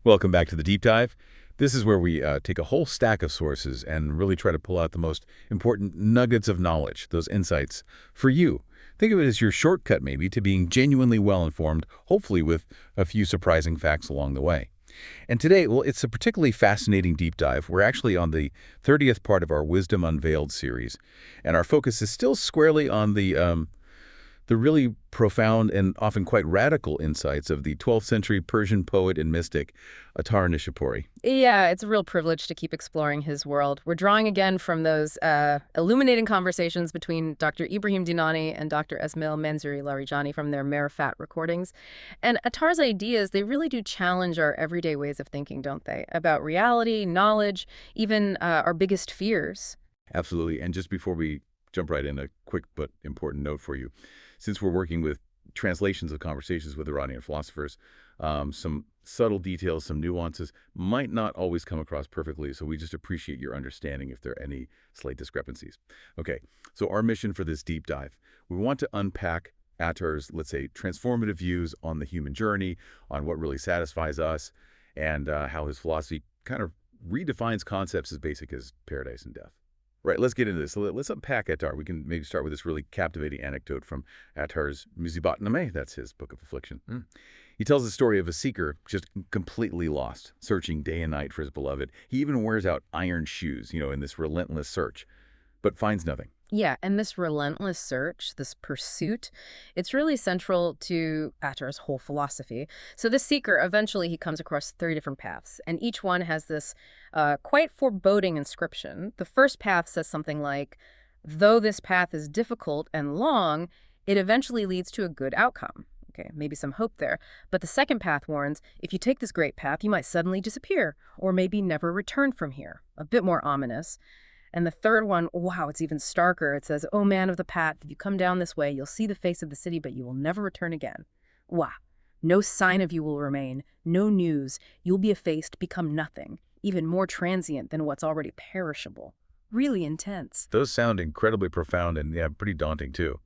Welcome back to the Deep Dive. This is where we take a whole stack of sources and really try to pull out the most important nuggets of knowledge, those insights, for you. Think of it as your shortcut, maybe, to being genuinely well-informed, hopefully with a few surprising facts along the way. And today, well, it's a particularly fascinating deep dive. We're actually on the 30th part of our Wisdom Unveiled series, and our focus is still squarely on the really profound and often quite radical insights of the 12th century Persian poet and mystic, Attar. Yeah, it's a real privilege to keep exploring his world. We're drawing again from those illuminating conversations between Dr. Ibrahim Dinani and Dr. Esmail Manzouri Larijani from their Marifat recordings. And Attar's ideas, they really do challenge our everyday ways of thinking, don't they? About reality, knowledge, even our biggest fears. Absolutely. And just before we jump right in, a quick but important note for you. Since we're working with translations of conversations with Iranian philosophers, some subtle details, some nuances might not always come across perfectly, so we just appreciate your understanding if there are any slight discrepancies. Okay, so our mission for this deep dive, we want to unpack Attar's, let's say, transformative views on the human journey, on what really satisfies us, and how his philosophy kind of redefines concepts as basic as paradise and death. Right, let's get into this. So let's unpack Attar. We can maybe start with this really captivating anecdote from Attar's Musibat-Nameh. That's his book of affliction. He tells the story of a seeker just completely lost, searching day and night for his beloved. He even wears out iron shoes, in this relentless search, but finds nothing. Yeah, and this relentless search, this pursuit, it's really central to Attar's whole philosophy. So this seeker, eventually he comes across 3 different paths, and each one has this quite foreboding inscription. The first path says something like, though this path is difficult and long, it eventually leads to a good outcome. Okay, maybe some hope there. But the second path warns, if you take this great path, you might suddenly disappear, or maybe never return from here. A bit more ominous. And the third one, wow, it's even starker. It says, "O man of the path, if you come down this way, you'll see the face of the city, but you will never return again." Wow. No sign of you will remain. No news. You'll be effaced, become nothing, even more transient than what's already perishable. Really intense. Those sound incredibly profound and, yeah, pretty daunting, too.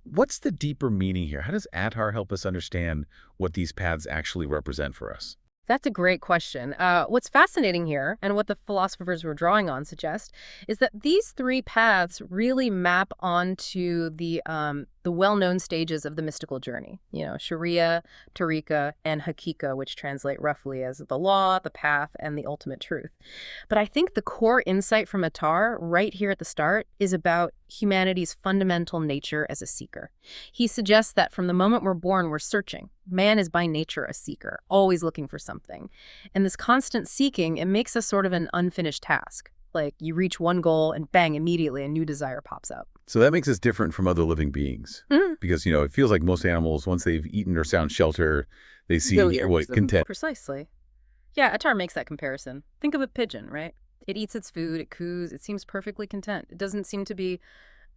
What's the deeper meaning here? How does Attar help us understand what these paths actually represent for us? That's a great question. What's fascinating here, and what the philosophers we're drawing on suggest, is that these 3 paths really map onto the well-known stages of the mystical journey. Sharia, Tariqa, and Haqiqa, which translate roughly as the law, the path, and the ultimate truth. But I think the core insight from Attar, right here at the start, is about humanity's fundamental nature as a seeker. He suggests that from the moment we're born, we're searching. Man is by nature a seeker, always looking for something. And this constant seeking, it makes us sort of an unfinished task. Like you reach one goal and bang, immediately a new desire pops up. So that makes us different from other living beings. Because, it feels like most animals, once they've eaten or found shelter, they seem content. Precisely. Yeah, Attar makes that comparison. Think of a pigeon, right? It eats its food, it coos, it seems perfectly content. It doesn't seem to be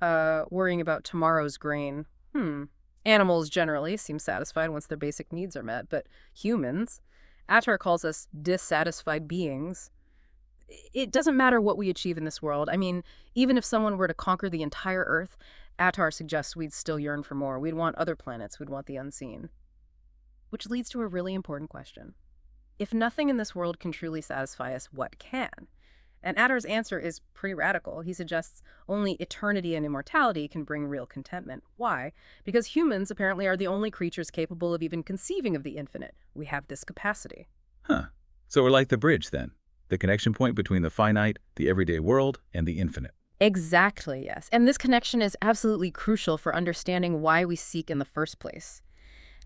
worrying about tomorrow's grain. Animals generally seem satisfied once their basic needs are met, but humans, Attar calls us dissatisfied beings. It doesn't matter what we achieve in this world. I mean, even if someone were to conquer the entire Earth, Attar suggests we'd still yearn for more. We'd want other planets. We'd want the unseen. Which leads to a really important question. If nothing in this world can truly satisfy us, what can? And Attar's answer is pretty radical. He suggests only eternity and immortality can bring real contentment. Why? Because humans apparently are the only creatures capable of even conceiving of the infinite. We have this capacity. So we're like the bridge, then. The connection point between the finite, the everyday world, and the infinite. Exactly, yes. And this connection is absolutely crucial for understanding why we seek in the first place.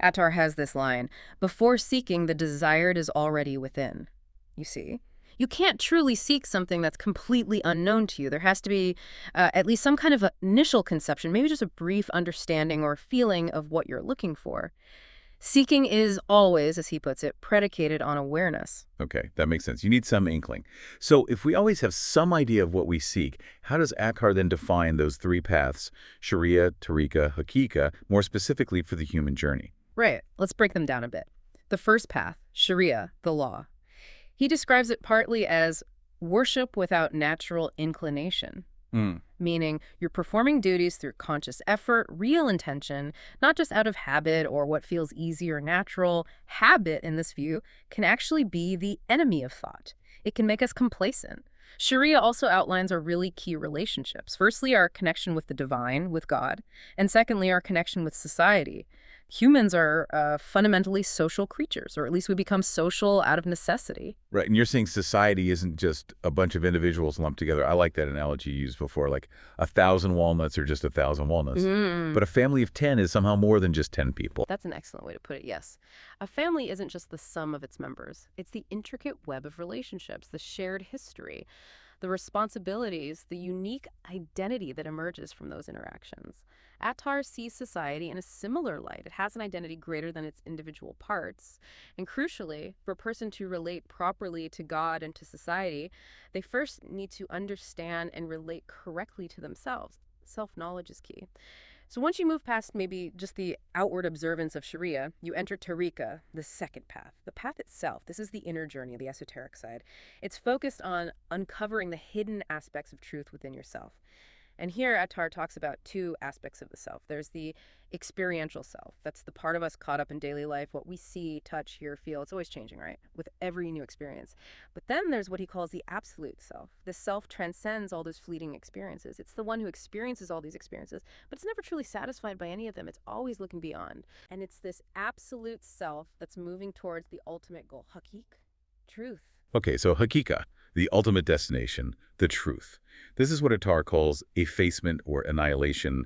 Attar has this line, "Before seeking, the desired is already within." You see? You can't truly seek something that's completely unknown to you. There has to be at least some kind of initial conception, maybe just a brief understanding or feeling of what you're looking for. Seeking is always, as he puts it, predicated on awareness. Okay, that makes sense. You need some inkling. So if we always have some idea of what we seek, how does Attar then define those 3 paths, Sharia, Tariqa, Haqiqa, more specifically for the human journey? Right. Let's break them down a bit. The first path, Sharia, the law. He describes it partly as worship without natural inclination. Mm. meaning you're performing duties through conscious effort, real intention, not just out of habit or what feels easy or natural. Habit, in this view, can actually be the enemy of thought. It can make us complacent. Sharia also outlines our really key relationships. Firstly, our connection with the divine, with God, and secondly, our connection with society. Humans are fundamentally social creatures, or at least we become social out of necessity. Right. And you're saying society isn't just a bunch of individuals lumped together. I like that analogy you used before, like 1,000 walnuts are just 1,000 walnuts. But a family of 10 is somehow more than just 10 people. That's an excellent way to put it, yes. A family isn't just the sum of its members. It's the intricate web of relationships, the shared history, the responsibilities, the unique identity that emerges from those interactions. Attar sees society in a similar light. It has an identity greater than its individual parts. And crucially, for a person to relate properly to God and to society, they first need to understand and relate correctly to themselves. Self-knowledge is key. So once you move past maybe just the outward observance of Sharia, you enter Tariqa, the second path. The path itself, this is the inner journey, the esoteric side. It's focused on uncovering the hidden aspects of truth within yourself. And here Attar talks about two aspects of the self. There's the experiential self. That's the part of us caught up in daily life, what we see, touch, hear, feel. It's always changing, right? With every new experience. But then there's what he calls the absolute self. This self transcends all those fleeting experiences. It's the one who experiences all these experiences, but it's never truly satisfied by any of them. It's always looking beyond. And it's this absolute self that's moving towards the ultimate goal, haqiq, truth. Okay, so hakika, the ultimate destination, the truth. This is what Attar calls effacement or annihilation,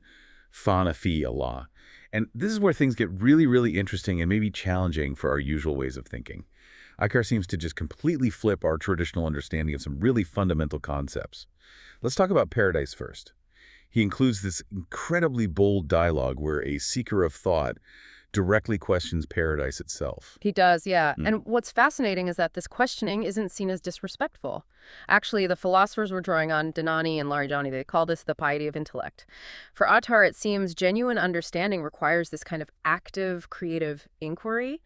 fana fi Allah. And this is where things get really, really interesting and maybe challenging for our usual ways of thinking. Attar seems to just completely flip our traditional understanding of some really fundamental concepts. Let's talk about paradise first. He includes this incredibly bold dialogue where a seeker of thought directly questions paradise itself. He does, yeah. And what's fascinating is that this questioning isn't seen as disrespectful. Actually, the philosophers were drawing on Dinani and Larijani. They call this the piety of intellect. For Attar, it seems genuine understanding requires this kind of active, creative inquiry.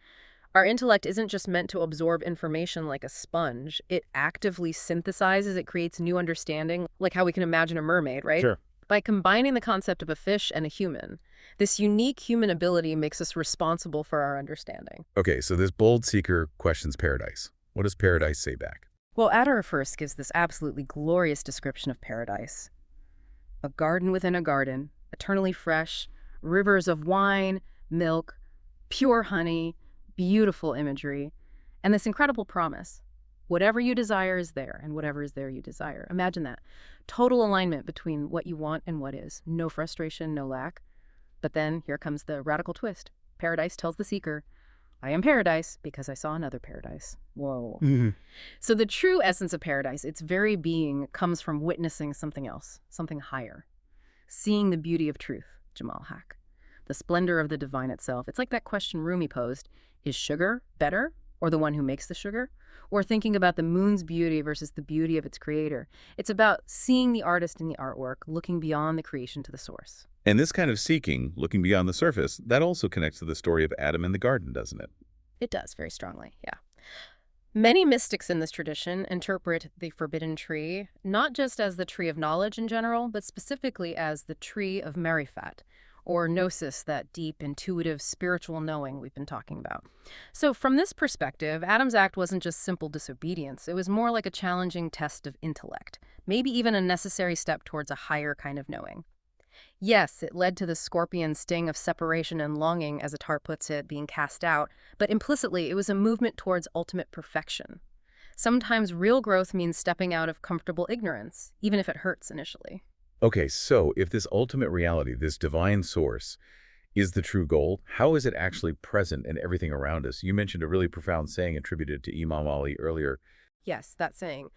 Our intellect isn't just meant to absorb information like a sponge. It actively synthesizes, it creates new understanding, like how we can imagine a mermaid, right? Sure. By combining the concept of a fish and a human. This unique human ability makes us responsible for our understanding. Okay, so this bold seeker questions paradise. What does paradise say back? Well, Attar first gives this absolutely glorious description of paradise. A garden within a garden, eternally fresh, rivers of wine, milk, pure honey, beautiful imagery, and this incredible promise. Whatever you desire is there, and whatever is there you desire. Imagine that. Total alignment between what you want and what is. No frustration, no lack. But then here comes the radical twist. Paradise tells the seeker, I am paradise because I saw another paradise. Whoa. So the true essence of paradise, its very being, comes from witnessing something else, something higher. Seeing the beauty of truth, Jamal Haq. The splendor of the divine itself. It's like that question Rumi posed. Is sugar better? Or the one who makes the sugar? Or thinking about the moon's beauty versus the beauty of its creator. It's about seeing the artist in the artwork, looking beyond the creation to the source. And this kind of seeking, looking beyond the surface, that also connects to the story of Adam in the garden, doesn't it? It does, very strongly, yeah. Many mystics in this tradition interpret the forbidden tree not just as the tree of knowledge in general, but specifically as the tree of marifat, or gnosis, that deep, intuitive, spiritual knowing we've been talking about. So from this perspective, Adam's act wasn't just simple disobedience. It was more like a challenging test of intellect, maybe even a necessary step towards a higher kind of knowing. Yes, it led to the scorpion sting of separation and longing, as Attar puts it, being cast out, but implicitly it was a movement towards ultimate perfection. Sometimes real growth means stepping out of comfortable ignorance, even if it hurts initially. Okay, so if this ultimate reality, this divine source, is the true goal, how is it actually present in everything around us? You mentioned a really profound saying attributed to Imam Ali earlier. Yes, that saying,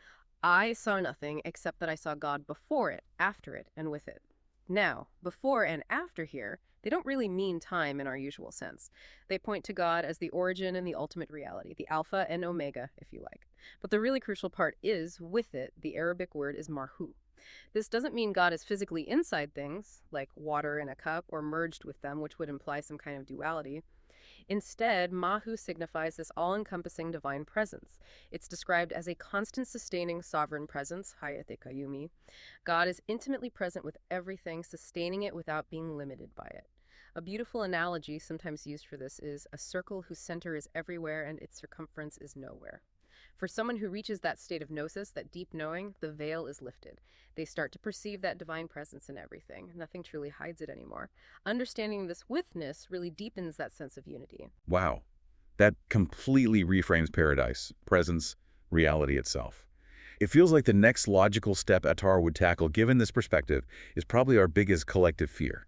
I saw nothing except that I saw God before it, after it, and with it. Now, before and after here, they don't really mean time in our usual sense. They point to God as the origin and the ultimate reality, the alpha and omega, if you like. But the really crucial part is, with it, the Arabic word is marhu. This doesn't mean God is physically inside things, like water in a cup, or merged with them, which would imply some kind of duality. Instead, Mahu signifies this all-encompassing divine presence. It's described as a constant sustaining sovereign presence, Hayate Kayumi. God is intimately present with everything, sustaining it without being limited by it. A beautiful analogy sometimes used for this is a circle whose center is everywhere and its circumference is nowhere. For someone who reaches that state of gnosis, that deep knowing, the veil is lifted. They start to perceive that divine presence in everything. Nothing truly hides it anymore. Understanding this withness really deepens that sense of unity. Wow. That completely reframes paradise, presence, reality itself. It feels like the next logical step Attar would tackle, given this perspective, is probably our biggest collective fear.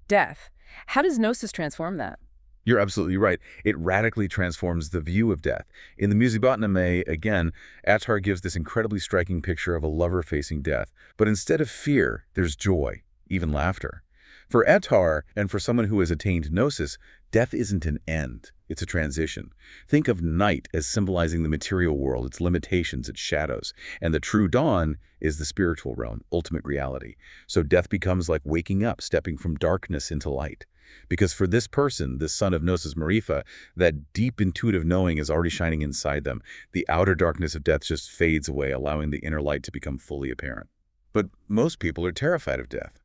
Death. How does gnosis transform that? You're absolutely right. It radically transforms the view of death. In the Musibatname, again, Attar gives this incredibly striking picture of a lover facing death. But instead of fear, there's joy, even laughter. For Attar, and for someone who has attained gnosis, death isn't an end. It's a transition. Think of night as symbolizing the material world, its limitations, its shadows. And the true dawn is the spiritual realm, ultimate reality. So death becomes like waking up, stepping from darkness into light. Because for this person, this son of Gnosis Marifa, that deep intuitive knowing is already shining inside them. The outer darkness of death just fades away, allowing the inner light to become fully apparent. But most people are terrified of death.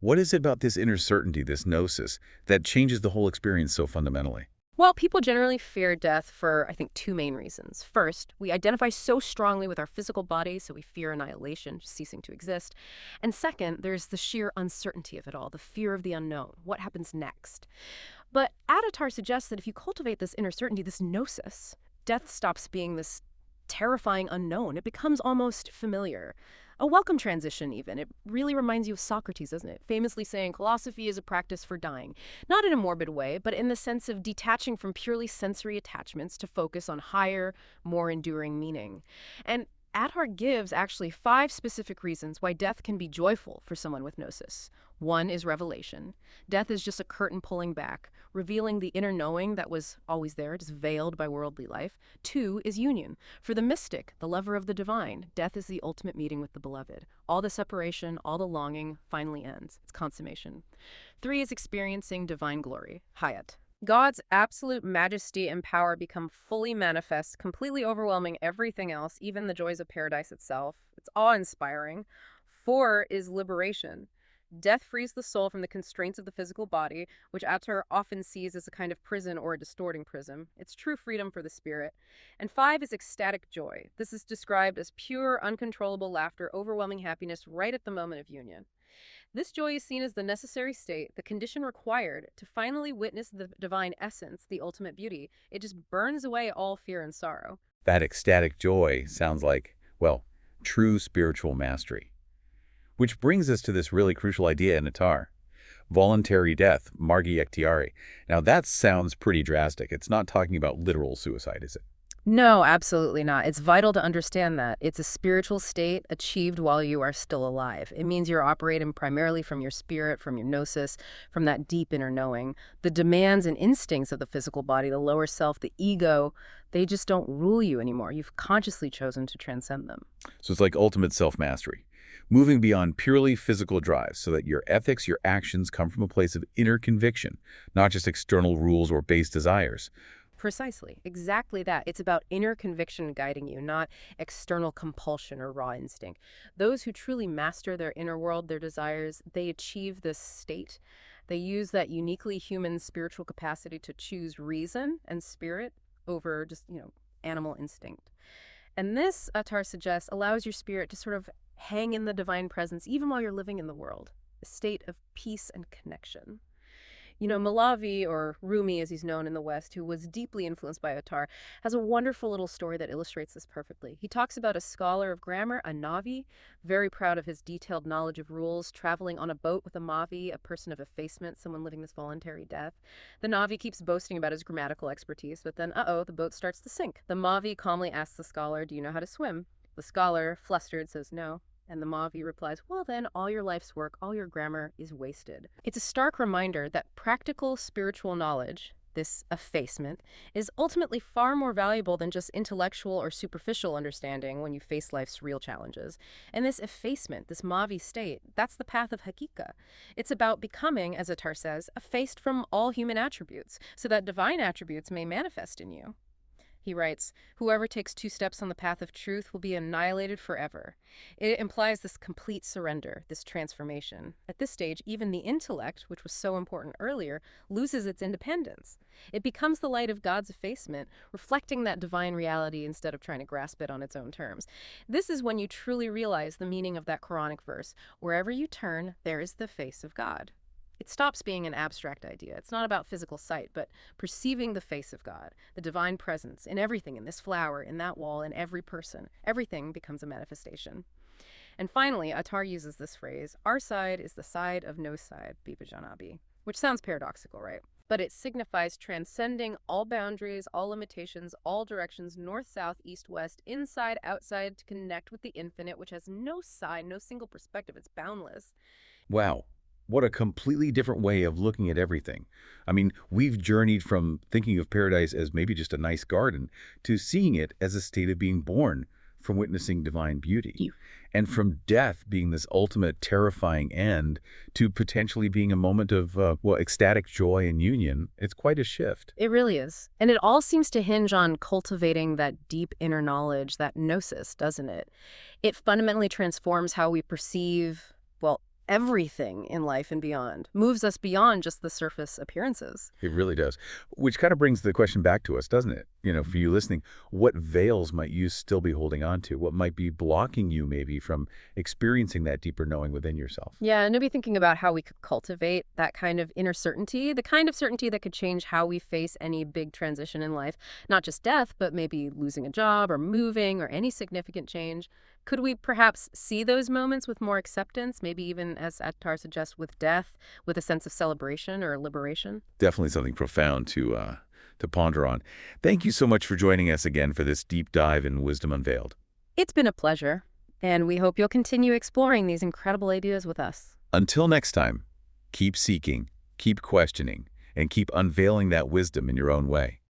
What is it about this inner certainty, this gnosis, that changes the whole experience so fundamentally? Well, people generally fear death for, I think, two main reasons. First, we identify so strongly with our physical body, so we fear annihilation, just ceasing to exist. And second, there's the sheer uncertainty of it all, the fear of the unknown. What happens next? But Attar suggests that if you cultivate this inner certainty, this gnosis, death stops being this terrifying unknown. It becomes almost familiar. A welcome transition, even. It really reminds you of Socrates, doesn't it? Famously saying philosophy is a practice for dying. Not in a morbid way, but in the sense of detaching from purely sensory attachments to focus on higher, more enduring meaning. And Attar gives actually 5 specific reasons why death can be joyful for someone with gnosis. 1 is revelation. Death is just a curtain pulling back, revealing the inner knowing that was always there, just veiled by worldly life. 2 is union. For the mystic, the lover of the divine, death is the ultimate meeting with the beloved. All the separation, all the longing finally ends. It's consummation. 3 is experiencing divine glory, Hayat. God's absolute majesty and power become fully manifest, completely overwhelming everything else, even the joys of paradise itself. It's awe-inspiring. 4 is liberation. Death frees the soul from the constraints of the physical body, which Attar often sees as a kind of prison or a distorting prism. It's true freedom for the spirit. And 5 is ecstatic joy. This is described as pure, uncontrollable laughter, overwhelming happiness right at the moment of union. This joy is seen as the necessary state, the condition required to finally witness the divine essence, the ultimate beauty. It just burns away all fear and sorrow. That ecstatic joy sounds like, well, true spiritual mastery. Which brings us to this really crucial idea in Attar. Voluntary death, margi ektiari. Now that sounds pretty drastic. It's not talking about literal suicide, is it? No, absolutely not. It's vital to understand that. It's a spiritual state achieved while you are still alive. It means you're operating primarily from your spirit, from your gnosis, from that deep inner knowing. The demands and instincts of the physical body, the lower self, the ego, they just don't rule you anymore. You've consciously chosen to transcend them. So it's like ultimate self-mastery. Moving beyond purely physical drives so that your ethics, your actions come from a place of inner conviction, not just external rules or base desires. Precisely. Exactly that. It's about inner conviction guiding you, not external compulsion or raw instinct. Those who truly master their inner world, their desires, they achieve this state. They use that uniquely human spiritual capacity to choose reason and spirit over just, animal instinct. And this, Attar suggests, allows your spirit to sort of hang in the divine presence even while you're living in the world, a state of peace and connection. Malavi, or Rumi as he's known in the West, who was deeply influenced by Attar, has a wonderful little story that illustrates this perfectly. He talks about a scholar of grammar, a Navi, very proud of his detailed knowledge of rules, traveling on a boat with a Mavi, a person of effacement, someone living this voluntary death. The Navi keeps boasting about his grammatical expertise, but then, the boat starts to sink. The Mavi calmly asks the scholar, "Do you know how to swim?" The scholar, flustered, says no. And the Mavi replies, "Well then, all your life's work, all your grammar is wasted." It's a stark reminder that practical spiritual knowledge this effacement, is ultimately far more valuable than just intellectual or superficial understanding when you face life's real challenges. And this effacement, this Mavi state, that's the path of Hakika. It's about becoming, as Attar says, effaced from all human attributes, so that divine attributes may manifest in you. He writes, "Whoever takes 2 steps on the path of truth will be annihilated forever." It implies this complete surrender, this transformation. At this stage, even the intellect, which was so important earlier, loses its independence. It becomes the light of God's effacement, reflecting that divine reality instead of trying to grasp it on its own terms. This is when you truly realize the meaning of that Quranic verse, "Wherever you turn, there is the face of God." It stops being an abstract idea. It's not about physical sight, but perceiving the face of God, the divine presence in everything, in this flower, in that wall, in every person. Everything becomes a manifestation. And finally, Attar uses this phrase, "Our side is the side of no side, Biba Janabi," which sounds paradoxical, right? But it signifies transcending all boundaries, all limitations, all directions, north, south, east, west, inside, outside, to connect with the infinite, which has no side, no single perspective. It's boundless. Wow. What a completely different way of looking at everything. I mean, we've journeyed from thinking of paradise as maybe just a nice garden to seeing it as a state of being born from witnessing divine beauty. And from death being this ultimate terrifying end to potentially being a moment of, ecstatic joy and union. It's quite a shift. It really is. And it all seems to hinge on cultivating that deep inner knowledge, that gnosis, doesn't it? It fundamentally transforms how we perceive, everything in life and beyond, moves us beyond just the surface appearances. It really does. Which kind of brings the question back to us, doesn't it? For you listening, what veils might you still be holding on to? What might be blocking you maybe from experiencing that deeper knowing within yourself? Yeah, and maybe thinking about how we could cultivate that kind of inner certainty, the kind of certainty that could change how we face any big transition in life, not just death, but maybe losing a job or moving or any significant change. Could we perhaps see those moments with more acceptance, maybe even, as Attar suggests, with death, with a sense of celebration or liberation? Definitely something profound to ponder on. Thank you so much for joining us again for this deep dive in Wisdom Unveiled. It's been a pleasure, and we hope you'll continue exploring these incredible ideas with us. Until next time, keep seeking, keep questioning, and keep unveiling that wisdom in your own way.